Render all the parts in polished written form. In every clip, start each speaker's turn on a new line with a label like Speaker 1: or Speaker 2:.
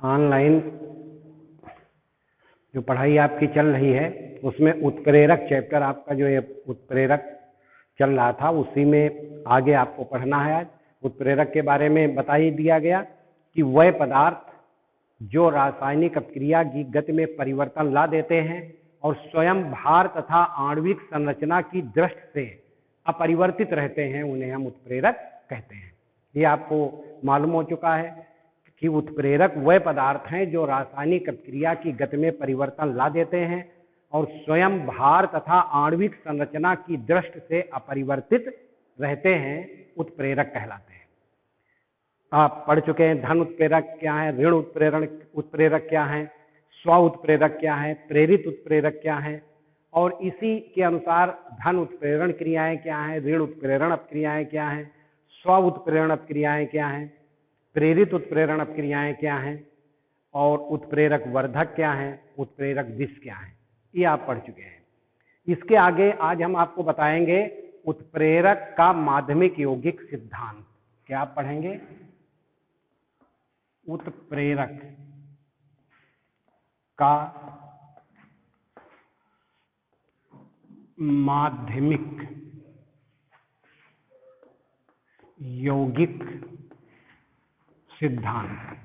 Speaker 1: Online जो पढ़ाई आपकी चल रही है उसमें उत्प्रेरक चैप्टर आपका जो ये उत्प्रेरक चल रहा था उसी में आगे आपको पढ़ना है। आज उत्प्रेरक के बारे में बता ही दिया गया कि वह पदार्थ जो रासायनिक अपक्रिया की गति में परिवर्तन ला देते हैं और स्वयं भार तथा आणविक संरचना की दृष्टि से अपरिवर्तित रहते हैं उन्हें हम उत्प्रेरक कहते हैं। ये आपको मालूम हो चुका है कि उत्प्रेरक वह पदार्थ हैं जो रासायनिक अपक्रिया की गति में परिवर्तन ला देते हैं और स्वयं भार तथा आणविक संरचना की दृष्टि से अपरिवर्तित रहते हैं, उत्प्रेरक कहलाते हैं। आप पढ़ चुके हैं धन उत्प्रेरक क्या है, ऋण उत्प्रेरक क्या है, स्व उत्प्रेरक क्या है, प्रेरित उत्प्रेरक क्या है, और इसी के अनुसार धन उत्प्रेरण क्रियाएं क्या हैं, ऋण उत्प्रेरण अपक्रियाएं क्या हैं, स्व उत्प्रेरण अपक्रियाएं क्या हैं, प्रेरित उत्प्रेरण अपक्रियाएं क्या हैं, और उत्प्रेरक वर्धक क्या हैं, उत्प्रेरक विष क्या हैं, ये आप पढ़ चुके हैं। इसके आगे आज हम आपको बताएंगे उत्प्रेरक का माध्यमिक यौगिक सिद्धांत। क्या आप पढ़ेंगे? उत्प्रेरक का माध्यमिक यौगिक सिद्धांत।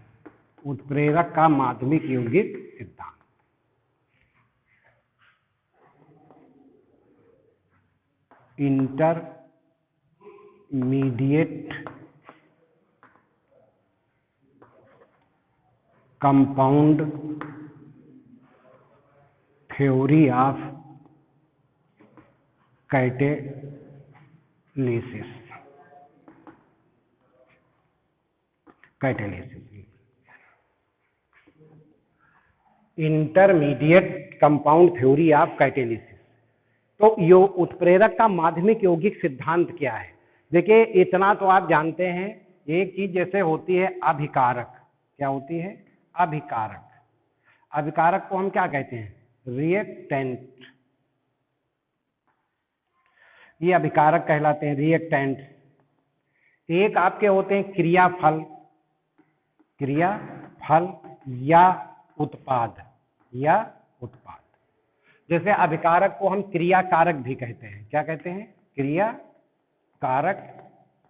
Speaker 1: उत्प्रेरक का माध्यमिक यौगिक सिद्धांत। Intermediate compound theory of catalysis. Intermediate compound theory of catalysis. तो यो उत्प्रेरक का माध्यमिक यौगिक सिद्धांत क्या है? देखिए, इतना तो आप जानते हैं, एक चीज जैसे होती है अभिकारक। क्या होती है? अभिकारक। अभिकारक को हम क्या कहते हैं? रिएक्टेंट। ये अभिकारक कहलाते हैं, रिएक्टेंट। एक आपके होते हैं क्रियाफल या उत्पाद जैसे अभिकारक को हम क्रियाकारक भी कहते हैं। क्या कहते हैं? क्रियाकारक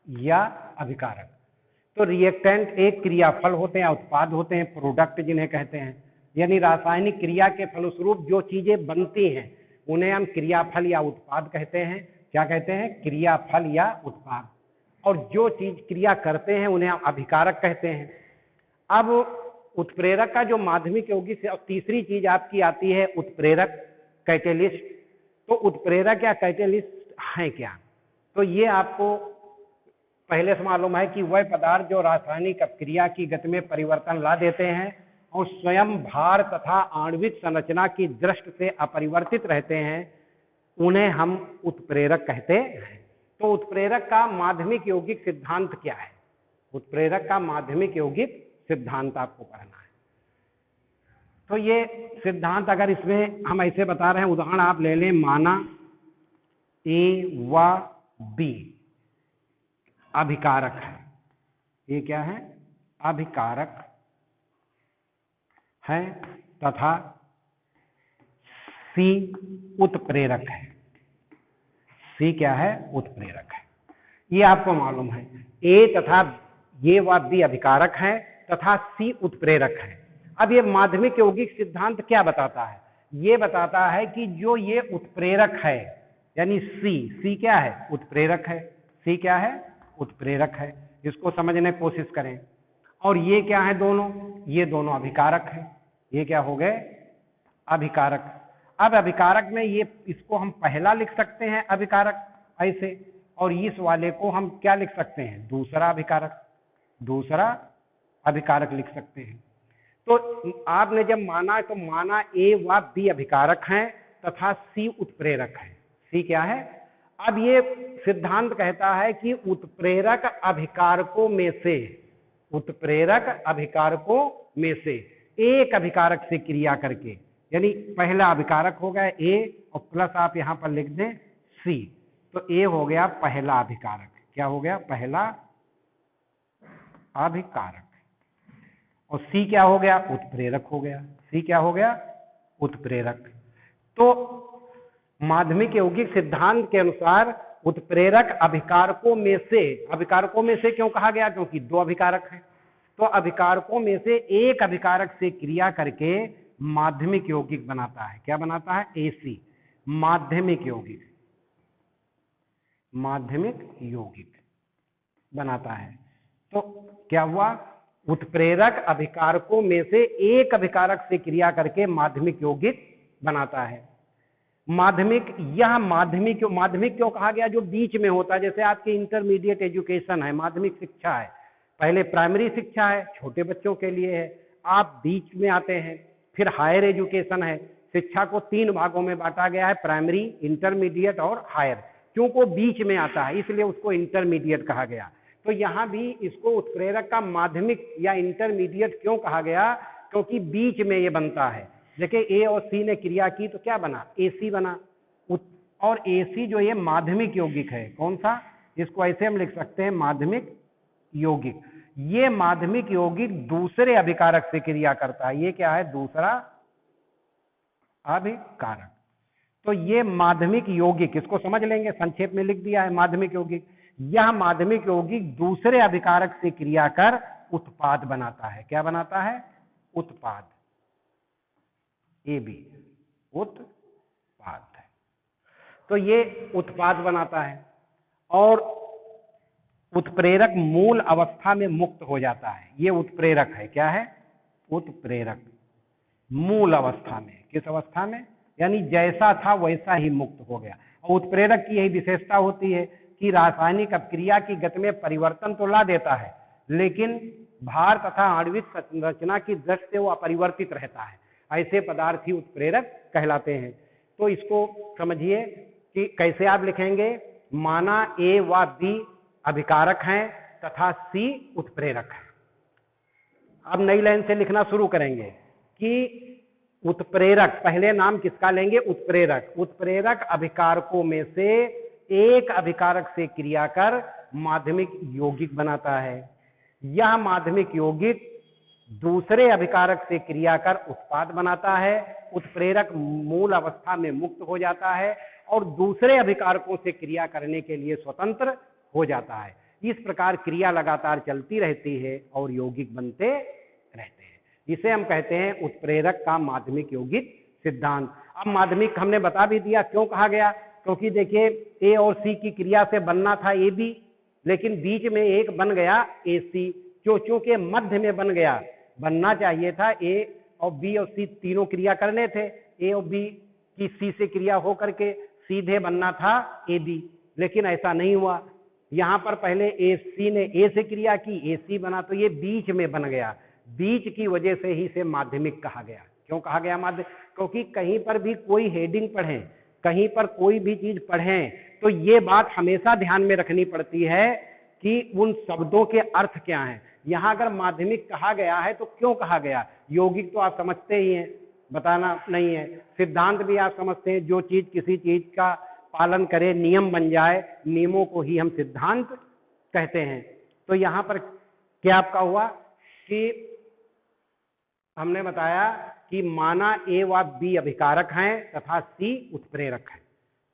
Speaker 1: या अभिकारक। तो रिएक्टेंट एक क्रियाफल होते हैं, उत्पाद होते हैं, प्रोडक्ट जिन्हें कहते हैं, यानी रासायनिक क्रिया के फलस्वरूप जो चीजें बनती हैं उन्हें हम क्रियाफल या उत्पाद कहते हैं। क्या कहते हैं? क्रियाफल या उत्पाद। और जो चीज क्रिया करते हैं उन्हें हम अभिकारक कहते हैं। अब उत्प्रेरक का जो माध्यमिक यौगिक, तीसरी चीज आपकी आती है उत्प्रेरक, कैटेलिस्ट। तो उत्प्रेरक या कैटेलिस्ट है क्या? तो ये आपको पहले से मालूम है कि वह पदार्थ जो रासायनिक अपक्रिया की गति में परिवर्तन ला देते हैं और स्वयं भार तथा आणविक संरचना की दृष्टि से अपरिवर्तित रहते हैं, उन्हें हम उत्प्रेरक कहते हैं। तो उत्प्रेरक का माध्यमिक यौगिक सिद्धांत क्या है? उत्प्रेरक का माध्यमिक यौगिक सिद्धांत आपको पढ़ना है। तो ये सिद्धांत अगर इसमें हम ऐसे बता रहे हैं, उदाहरण आप ले लें, माना ए व बी अभिकारक है। ये क्या है? अभिकारक है तथा सी उत्प्रेरक है। सी क्या है? उत्प्रेरक है। ये आपको मालूम है। ए तथा ये व बी अभिकारक है तथा सी उत्प्रेरक है। अब ये माध्यमिक यौगिक सिद्धांत क्या बताता है? ये बताता है कि जो ये उत्प्रेरक है, यानी सी क्या है? उत्प्रेरक है। सी क्या है? उत्प्रेरक है। इसको समझने की कोशिश करें। और ये क्या है? दोनों, ये दोनों अभिकारक है। ये क्या हो गए? अभिकारक। अब अभिकारक में ये, इसको हम पहला लिख सकते हैं अभिकारक ऐसे, और इस वाले को हम क्या लिख सकते हैं? दूसरा अभिकारक लिख सकते हैं। तो आपने जब माना, तो माना ए व बी अभिकारक हैं तथा सी उत्प्रेरक है। सी क्या है? अब ये सिद्धांत कहता है कि उत्प्रेरक अभिकारकों में से एक अभिकारक से क्रिया करके, यानी पहला अभिकारक हो गया ए और प्लस आप यहां पर लिख दें सी, तो ए हो गया पहला अभिकारक। क्या हो गया? पहला अभिकारक। और सी क्या हो गया, उत्प्रेरक हो गया। सी क्या हो गया, उत्प्रेरक। तो माध्यमिक यौगिक सिद्धांत के अनुसार उत्प्रेरक अभिकारकों में से क्यों कहा गया, क्योंकि दो अभिकारक हैं, तो अभिकारकों में से एक अभिकारक से क्रिया करके माध्यमिक यौगिक बनाता है। क्या बनाता है, एसी, माध्यमिक यौगिक बनाता है। तो क्या हुआ, उत्प्रेरक अभिकारकों में से एक अभिकारक से क्रिया करके माध्यमिक यौगिक बनाता है। माध्यमिक क्यों कहा गया, जो बीच में होता है, जैसे आपके इंटरमीडिएट एजुकेशन है, माध्यमिक शिक्षा है, पहले प्राइमरी शिक्षा है, छोटे बच्चों के लिए है, आप बीच में आते हैं, फिर हायर एजुकेशन है। शिक्षा को 3 भागों में बांटा गया है, प्राइमरी, इंटरमीडिएट और हायर। क्योंकि बीच में आता है इसलिए उसको इंटरमीडिएट कहा गया। तो यहाँ भी इसको उत्प्रेरक का माध्यमिक या इंटरमीडिएट क्यों कहा गया, क्योंकि बीच में ये बनता है। देखिए ए और सी ने क्रिया की तो क्या बना, एसी बना। और एसी जो ये माध्यमिक यौगिक है, कौन सा, इसको ऐसे हम लिख सकते हैं माध्यमिक यौगिक। ये माध्यमिक यौगिक दूसरे अभिकारक से क्रिया करता है। ये क्या है, दूसरा अभिकारक। तो ये माध्यमिक यौगिक, इसको समझ लेंगे, संक्षेप में लिख दिया है माध्यमिक यौगिक। यह माध्यमिक यौगिक दूसरे अभिकारक से क्रिया कर उत्पाद बनाता है। क्या बनाता है, उत्पाद, AB, उत्पाद। तो ये उत्पाद बनाता है और उत्प्रेरक मूल अवस्था में मुक्त हो जाता है। ये उत्प्रेरक है, क्या है, उत्प्रेरक मूल अवस्था में। किस अवस्था में, यानी जैसा था वैसा ही मुक्त हो गया। और उत्प्रेरक की यही विशेषता होती है कि रासायनिक अपक्रिया की गति में परिवर्तन तो ला देता है, लेकिन भार तथा आणविक संरचना की दृष्टि से वो अपरिवर्तित रहता है। ऐसे पदार्थ ही उत्प्रेरक कहलाते हैं। तो इसको समझिए कि कैसे आप लिखेंगे, माना ए व बी अभिकारक हैं तथा सी उत्प्रेरक है। अब नई लाइन से लिखना शुरू करेंगे कि उत्प्रेरक, पहले नाम किसका लेंगे, उत्प्रेरक। उत्प्रेरक अभिकारकों में से एक अभिकारक से क्रिया कर माध्यमिक यौगिक बनाता है। यह माध्यमिक यौगिक दूसरे अभिकारक से क्रिया कर उत्पाद बनाता है। उत्प्रेरक मूल अवस्था में मुक्त हो जाता है और दूसरे अभिकारकों से क्रिया करने के लिए स्वतंत्र हो जाता है। इस प्रकार क्रिया लगातार चलती रहती है और यौगिक बनते रहते हैं। इसे हम कहते हैं उत्प्रेरक का माध्यमिक यौगिक सिद्धांत। अब माध्यमिक हमने बता भी दिया क्यों कहा गया, क्योंकि देखिए ए और सी की क्रिया से बनना था ए बी, लेकिन बीच में एक बन गया ए सी। चूंकि मध्य में बन गया, बनना चाहिए था ए और बी और सी तीनों क्रिया करने थे, ए और बी की सी से क्रिया हो करके सीधे बनना था ए बी, लेकिन ऐसा नहीं हुआ। यहाँ पर पहले ए सी ने ए से क्रिया की, ए सी बना, तो ये बीच में बन गया। बीच की वजह से ही इसे माध्यमिक कहा गया। क्यों कहा गया माध्यमिक, क्योंकि कहीं पर भी कोई हेडिंग पढ़ें, कहीं पर कोई भी चीज पढ़ें, तो ये बात हमेशा ध्यान में रखनी पड़ती है कि उन शब्दों के अर्थ क्या हैं। यहाँ अगर माध्यमिक कहा गया है तो क्यों कहा गया, यौगिक तो आप समझते ही हैं, बताना नहीं है। सिद्धांत भी आप समझते हैं, जो चीज किसी चीज का पालन करे, नियम बन जाए, नियमों को ही हम सिद्धांत कहते हैं। तो यहाँ पर क्या आपका हुआ कि हमने बताया कि माना ए व बी अभिकारक हैं तथा सी उत्प्रेरक है।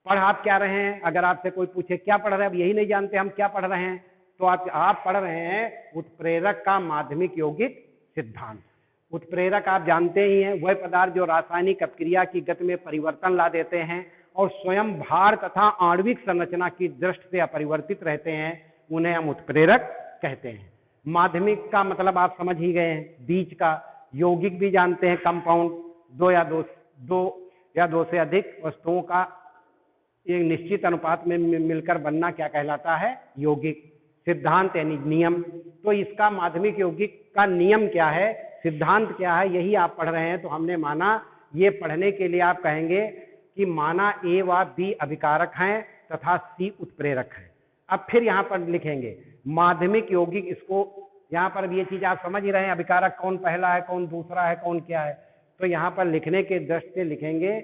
Speaker 1: पढ़ आप क्या रहे हैं, अगर आपसे कोई पूछे क्या पढ़ रहे हैं, अब यही नहीं जानते हम क्या पढ़ रहे हैं, तो आप पढ़ रहे हैं उत्प्रेरक का माध्यमिक यौगिक सिद्धांत। उत्प्रेरक आप जानते ही हैं, वह पदार्थ जो रासायनिक अपक्रिया की गति में परिवर्तन ला देते हैं और स्वयं भार तथा आणविक संरचना की दृष्टि से अपरिवर्तित रहते हैं, उन्हें हम उत्प्रेरक कहते हैं। माध्यमिक का मतलब आप समझ ही गए हैं, बीच का। यौगिक भी जानते हैं, कंपाउंड, दो या दो से अधिक वस्तुओं का एक निश्चित अनुपात में मिलकर बनना क्या कहलाता है, यौगिक। सिद्धांत यानी नियम। तो इसका माध्यमिक यौगिक का नियम क्या है, सिद्धांत क्या है, यही आप पढ़ रहे हैं। तो हमने माना, ये पढ़ने के लिए आप कहेंगे कि माना ए व बी अभिकारक हैं तथा सी उत्प्रेरक है। अब फिर यहाँ पर लिखेंगे माध्यमिक यौगिक, इसको यहाँ पर ये चीज आप समझ ही रहे हैं, अभिकारक कौन पहला है, कौन दूसरा है, कौन क्या है। तो यहाँ पर लिखने के दृष्टि से लिखेंगे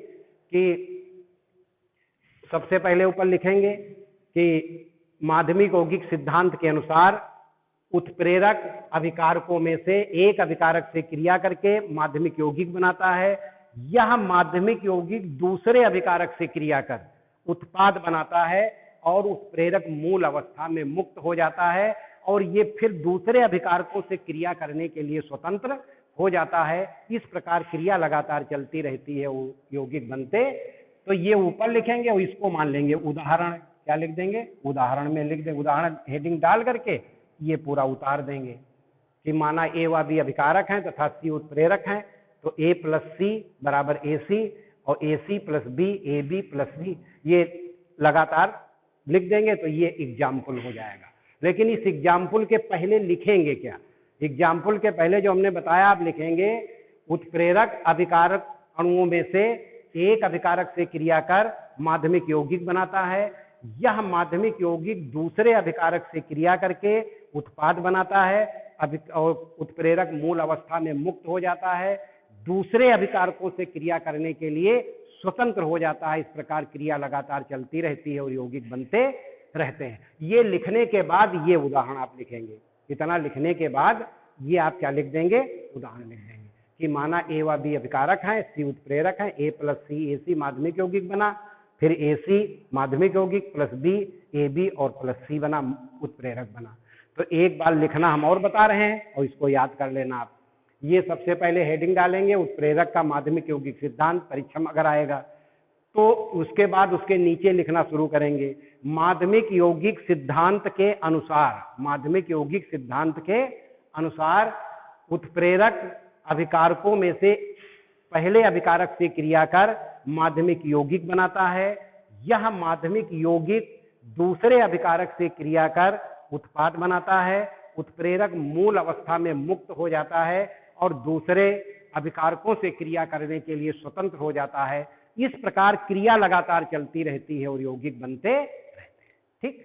Speaker 1: कि सबसे पहले ऊपर लिखेंगे कि माध्यमिक यौगिक सिद्धांत के अनुसार उत्प्रेरक अभिकारकों में से एक अभिकारक से क्रिया करके माध्यमिक यौगिक बनाता है। यह माध्यमिक यौगिक दूसरे अभिकारक से क्रिया कर उत्पाद बनाता है और उत्प्रेरक मूल अवस्था में मुक्त हो जाता है और ये फिर दूसरे अभिकारकों से क्रिया करने के लिए स्वतंत्र हो जाता है। इस प्रकार क्रिया लगातार चलती रहती है, वो यौगिक बनते। तो ये ऊपर लिखेंगे और इसको मान लेंगे उदाहरण। क्या लिख देंगे? उदाहरण में लिख देंगे, उदाहरण हेडिंग डाल करके ये पूरा उतार देंगे कि माना ए व बी अभिकारक हैं तथा सी उत्प्रेरक हैं, तो ए प्लस सी बराबर ए सी और A C plus B A B plus B, ये लगातार लिख देंगे तो ये एग्जाम्पल हो जाएगा। लेकिन इस एग्जाम्पल के पहले लिखेंगे क्या? एग्जाम्पल के पहले जो हमने बताया आप लिखेंगे उत्प्रेरक अभिकारक अणुओं में से एक अभिकारक से क्रिया कर माध्यमिक यौगिक बनाता है। यह माध्यमिक यौगिक दूसरे अभिकारक से क्रिया करके उत्पाद बनाता है और उत्प्रेरक मूल अवस्था में मुक्त हो जाता है, दूसरे अभिकारकों से क्रिया करने के लिए स्वतंत्र हो जाता है। इस प्रकार क्रिया लगातार चलती रहती है और यौगिक बनते रहते हैं। ये लिखने के बाद ये उदाहरण आप लिखेंगे। इतना लिखने के बाद ये आप क्या लिख देंगे? उदाहरण लिख देंगे कि माना ए व बी अभिकारक हैं, सी उत्प्रेरक हैं, ए प्लस सी ए सी माध्यमिक यौगिक बना, फिर ए सी माध्यमिक यौगिक प्लस बी ए बी और प्लस सी बना उत्प्रेरक बना। तो एक बार लिखना हम और बता रहे हैं और इसको याद कर लेना आप। ये सबसे पहले हेडिंग डालेंगे उत्प्रेरक का माध्यमिक यौगिक सिद्धांत, परीक्षा में अगर आएगा तो उसके बाद उसके नीचे लिखना शुरू करेंगे माध्यमिक यौगिक सिद्धांत के अनुसार, माध्यमिक यौगिक सिद्धांत के अनुसार उत्प्रेरक अभिकारकों में से पहले अभिकारक से क्रिया कर माध्यमिक यौगिक बनाता है। यह माध्यमिक यौगिक दूसरे अभिकारक से क्रिया कर उत्पाद बनाता है, उत्प्रेरक मूल अवस्था में मुक्त हो जाता है और दूसरे अभिकारकों से क्रिया करने के लिए स्वतंत्र हो जाता है। इस प्रकार क्रिया लगातार चलती रहती है और यौगिक बनते रहते हैं। ठीक।